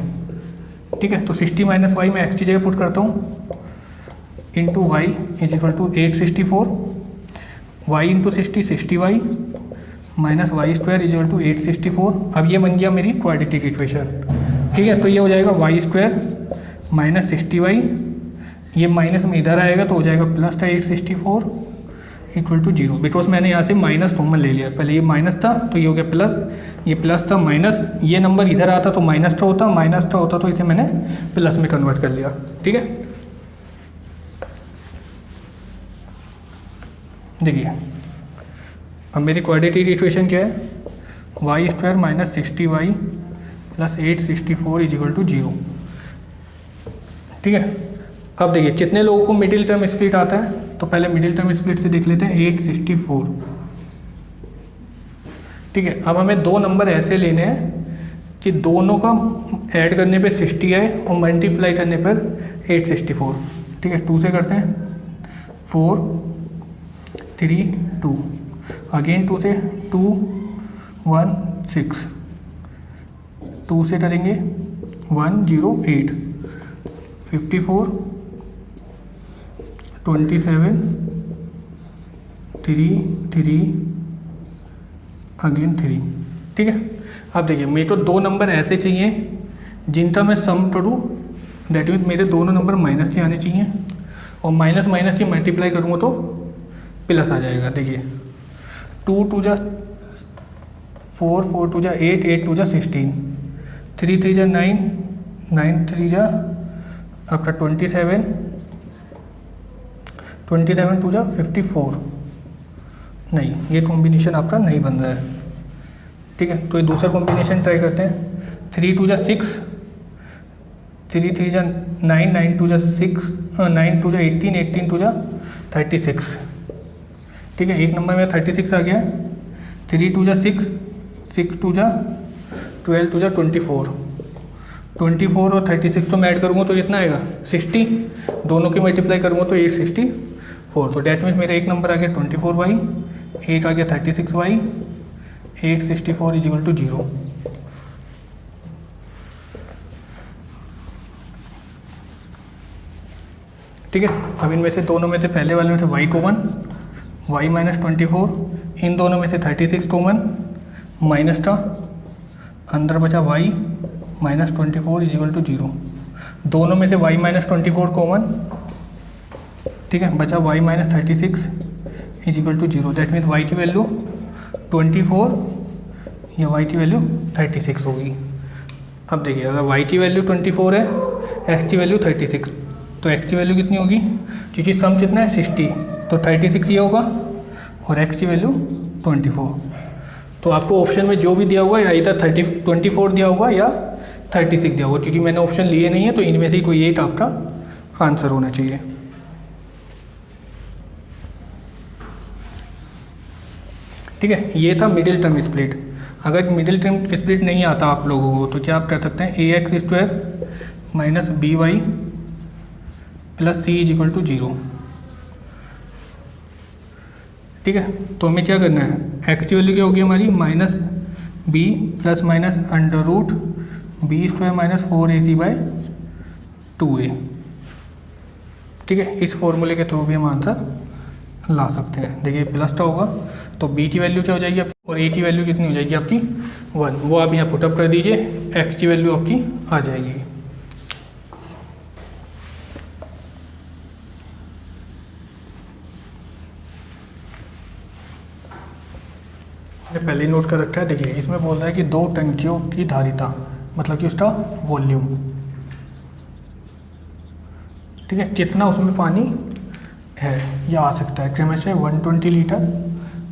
ठीक है, तो 60 - y मैं x की जगह पुट करता हूँ, into y is equal to 864, y into 60 60y minus y square is equal to 864। अब ये बन गया मेरी क्वाड्रेटिक इक्वेशन। ठीक है, तो ये हो जाएगा वाई स्क्वायर माइनस 60y, ये माइनस में इधर आएगा तो हो जाएगा प्लस था 864 इक्वल टू 0, बिकॉज मैंने यहाँ से माइनस कॉमन ले लिया। पहले ये माइनस था तो ये हो गया प्लस, ये प्लस था माइनस, ये नंबर इधर आता तो माइनस का होता, माइनस का होता तो इसे मैंने प्लस में कन्वर्ट कर लिया। ठीक है, देखिए अब मेरी क्वाड्रेटिक इक्वेशन क्या है, y square minus 60y plus 864 is equal to 0। ठीक है, अब देखिए कितने लोगों को मिडिल टर्म स्प्लिट आता है, तो पहले मिडिल टर्म स्प्लिट से देख लेते हैं 864। ठीक है, अब हमें दो नंबर ऐसे लेने हैं कि दोनों का ऐड करने पे 60 आए और मल्टीप्लाई करने पर 864। ठीक है, 2 से करते हैं 4 3 2, अगेन 2 से 2 1 6, 2 से करेंगे 108, 54 27 3 3 अगेन 3। ठीक है, अब देखिए मेरे को दो नंबर ऐसे चाहिए जिनका मैं सम करूँ, दैट मीन्स मेरे दोनों नंबर माइनस के आने चाहिए, और माइनस माइनस की मल्टीप्लाई करूँगा तो प्लस आ जाएगा। देखिए 2 2 जा 4, 4 2 जा 8, 8 2 जा 16, 3 3 जा 9, 9 3 जा आपका 27, 27 2 जा 54। नहीं, ये कॉम्बिनेशन आपका नहीं बन रहा है। ठीक है, तो ये दूसरा कॉम्बिनेशन ट्राई करते हैं। 3 2 जा 6, 3 3 जा 9, 9 2 जा 6, 9 2 जा 18, 18 2 जा 36। ठीक है, एक नंबर में 36 आ गया है। 3 2 जा 6, 6 2 जा 12, 2 जा 24, 24 और 36 तो मैं ऐड करूँगा तो कितना आएगा 60, दोनों की मल्टीप्लाई करूँगा तो 864। तो डैट मीन्स मेरा एक नंबर आ गया 24y, एक आ गया 36y, 864 इजिकल टू 0। ठीक है, अब इनमें से दोनों में से पहले वाले में से y कॉमन, y माइनस 24, इन दोनों में से 36 कॉमन, माइनस का अंदर बचा y माइनस 24 इजिकल टू 0। दोनों में से y माइनस 24 कॉमन, ठीक है, बचा y minus 36 is equal to 0। That means y की वैल्यू 24 या y की वैल्यू 36 होगी। अब देखिए अगर y की वैल्यू 24 है, x की वैल्यू 36, तो x की वैल्यू कितनी होगी, क्योंकि सम कितना है 60, तो 36 ये होगा, और x की वैल्यू 24। तो आपको ऑप्शन में जो भी दिया हुआ है इधर 24 दिया होगा या 36 दिया होगा, क्योंकि मैंने ऑप्शन लिए नहीं है, तो इनमें से ही कोई एक आपका आंसर होना चाहिए। ठीक है, ये था मिडिल टर्म स्प्लिट। अगर मिडिल टर्म स्प्लिट नहीं आता आप लोगों को तो क्या आप कर सकते हैं, ax² minus by plus c is equal to 0। ठीक है, तो हमें क्या करना है, x की वैल्यू क्या होगी हमारी minus b plus minus under root b² minus 4ac/2a। ठीक है, इस फॉर्मूले के थ्रू भी हम आंसर ला सकते हैं। देखिए प्लस का होगा तो b की वैल्यू क्या हो जाएगी आपकी, और a की वैल्यू कितनी हो जाएगी आपकी 1, वो आप यहाँ पुटअप कर दीजिए, x की वैल्यू आपकी आ जाएगी। पहले नोट कर रखा है। देखिए इसमें बोल रहा है कि 2 टंकियों की धारिता, मतलब कि उसका वॉल्यूम। ठीक है, कितना उसमें पानी है यह आ सकता है, क्रमशः 120 लीटर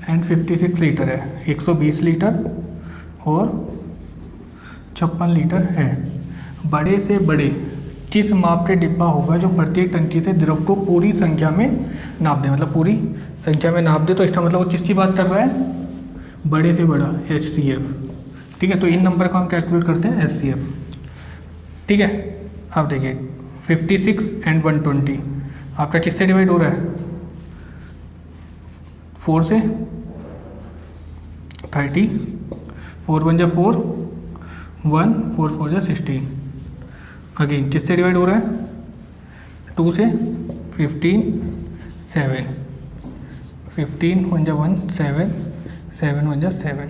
एंड 56 लीटर है, 120 लीटर और 56 लीटर है। बड़े से बड़े किस माप के डिब्बा होगा जो प्रत्येक टंकी से द्रव को पूरी संख्या में नाप दे, मतलब पूरी संख्या में नाप दे, तो इसका मतलब वो किसकी बात कर रहा है, बड़े से बड़ा HCF। ठीक है, तो इन नंबर को हम कैलकुलेट करते हैं HCF। ठीक है, अब देखिए 56 एंड 120 आपका किससे डिवाइड हो रहा है, 4 से, 30, 4 1 जा 4, 1 4 4 जा 16। अगेन किससे डिवाइड हो रहा है, 2 से, 15 7, 15 1 जा 1 7, 7 1 जा 7।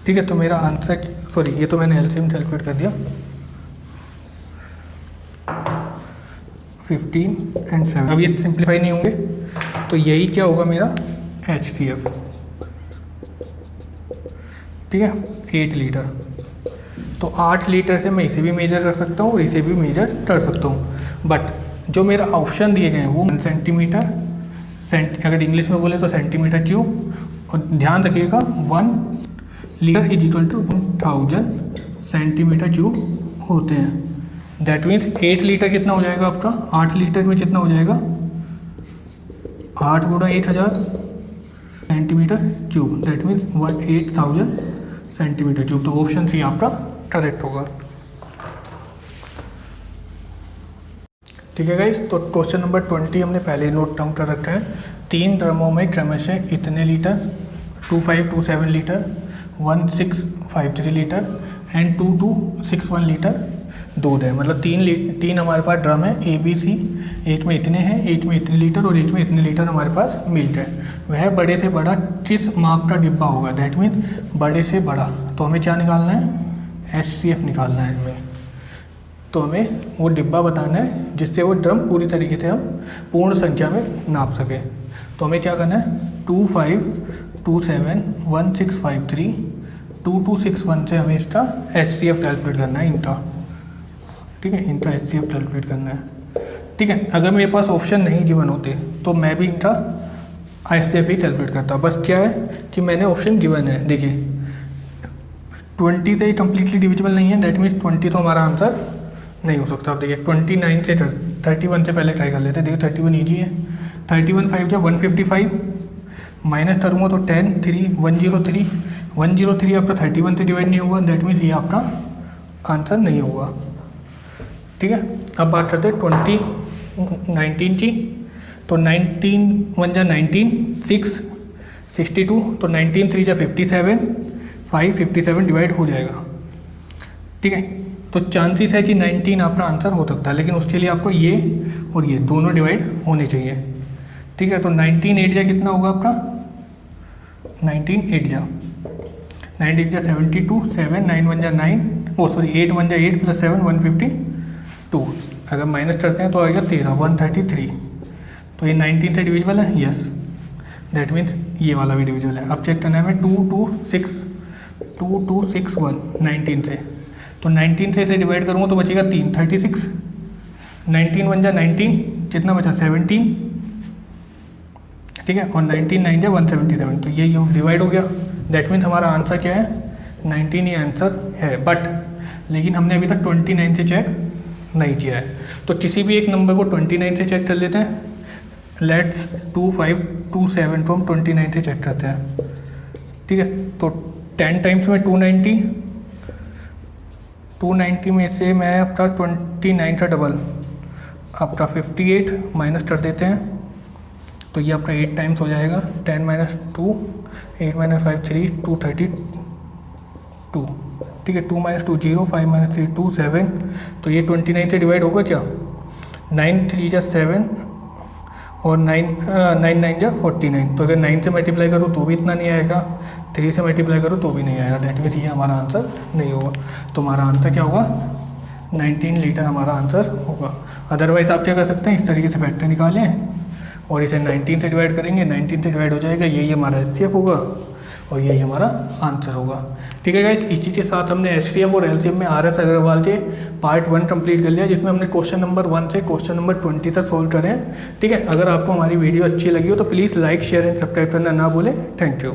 ठीक है, तो मेरा आंसर, सॉरी ये तो मैंने एलसीएम कैलकुलेट कर दिया, 15 एंड 7। अब ये सिंप्लीफाई नहीं होंगे, तो यही क्या होगा मेरा HCF। ठीक है, 8 लीटर। तो 8 लीटर से मैं इसे भी मेजर कर सकता हूँ और इसे भी मेजर कर सकता हूँ, बट जो मेरा ऑप्शन दिए गए हैं वो सेंटीमीटर, अगर इंग्लिश में बोले तो सेंटीमीटर क्यूब, और ध्यान रखिएगा 1 litre is equal to 1000 centimetre cube होते हैं। दैट मीन्स 8 लीटर कितना हो जाएगा आपका, 8 लीटर में कितना हो जाएगा, 8 गुणा 8000 centimetre cube, that means 8000 centimetre cube. तो ऑप्शन सी आपका करेक्ट होगा। ठीक है गाइस, तो क्वेश्चन नंबर 20 हमने पहले नोट डाउन कर रखा है। 3 ड्रमों में क्रमशः इतने litre, 2527 litre, 1653 litre and 2261 litre दूध है, मतलब तीन हमारे पास ड्रम है ए बी सी, एक में इतने हैं, एक में इतने लीटर और एक में इतने लीटर हमारे पास मिल्क है। वह बड़े से बड़ा किस माप का डिब्बा होगा, दैट मीन बड़े से बड़ा। तो हमें क्या निकालना है, HCF निकालना है हमें। तो हमें वो डिब्बा बताना है जिससे वो ड्रम पूरी तरीके से हम पूर्ण संख्या में नाप सकें। तो हमें क्या करना है, 25271653 2261 से हमें इसका HCF कैलकुलेट करना है, इनका, ठीक है, इनका HCF कैलकुलेट करना है, ठीक है। अगर मेरे पास ऑप्शन नहीं गिवन होते तो मैं भी इनका HCF ही कैलकुलेट करता। बस क्या है कि मैंने ऑप्शन गिवन है, देखिए 20 से ही कम्प्लीटली डिविजिबल नहीं है, दैट मीन्स 20 तो हमारा आंसर नहीं हो सकता। अब देखिए 29 से 31 से पहले ट्राई कर लेते हैं। देखिए 31 ईजी है, 31 5 जा 155, माइनस टर्म हो तो 10 3 103, 103 आपका 31 से डिवाइड नहीं होगा, दैट मीन्स ये आपका आंसर नहीं होगा, ठीक है। अब बात करते हैं 19 की। तो 19 1 जा 19, 6 62, तो 19 3 जा 57, 5 57 डिवाइड हो जाएगा, ठीक है। तो चांसेस है कि 19 आपका आंसर हो सकता है, लेकिन उसके लिए आपको ये और ये दोनों डिवाइड होने चाहिए, ठीक है। तो 19 8 जा कितना होगा आपका, 19 8 जा 72, 7 9 1 जा 9, 8 1 जा 8 + 7 152। अगर माइनस करते हैं तो आएगा 13 133। तो ये 19 से डिविजिबल है, यस, दैट मीन्स ये वाला भी डिविजिबल है। अब चेक करना है हमें 2261 19 से, तो 19 से इसे डिवाइड करूँगा तो बचेगा 3 36, 19 1 जा 19, कितना बचा 17, ठीक है, और 19 9 जा 177, तो ये डिवाइड हो गया। दैट मीन्स हमारा आंसर क्या है, 19 ही आंसर है। बट लेकिन हमने अभी तक 29 से चेक नहीं किया है, तो किसी भी एक नंबर को 29 से चेक कर लेते हैं। लेट्स 2527 को हम 29 से चेक करते हैं, ठीक है। तो 10 टाइम्स में 290 में से मैं आपका 29 का डबल आपका 58 माइनस कर देते हैं, तो ये आपका 8 टाइम्स हो जाएगा। 10 - 2 8 - 5 3 232, ठीक है। 2 - 2 0, 5 - 3 2 7, तो ये 29 से डिवाइड होगा क्या, 9 3 जा 7 और 9 9 जा 49। तो अगर 9 से मल्टीप्लाई करूँ तो भी इतना नहीं आएगा, 3 से मल्टीप्लाई करूँ तो भी नहीं आएगा, दैट मीन्स ये हमारा आंसर नहीं होगा। तो हमारा आंसर क्या होगा, 19 लीटर हमारा आंसर होगा। अदरवाइज़ आप क्या कर सकते हैं, इस तरीके से फैक्टर निकालें और इसे 19 से डिवाइड करेंगे, 19 से डिवाइड हो जाएगा, यही हमारा HCF होगा और यही हमारा आंसर होगा, ठीक है गाइस। इसी के साथ हमने HCF और LCM में RS अग्रवाल के पार्ट 1 कंप्लीट कर लिया, जिसमें हमने क्वेश्चन नंबर 1 से क्वेश्चन नंबर 20 तक सोल्व करे हैं, ठीक है। अगर आपको हमारी वीडियो अच्छी लगी हो तो please like share and subscribe करना ना भूलें। Thank you.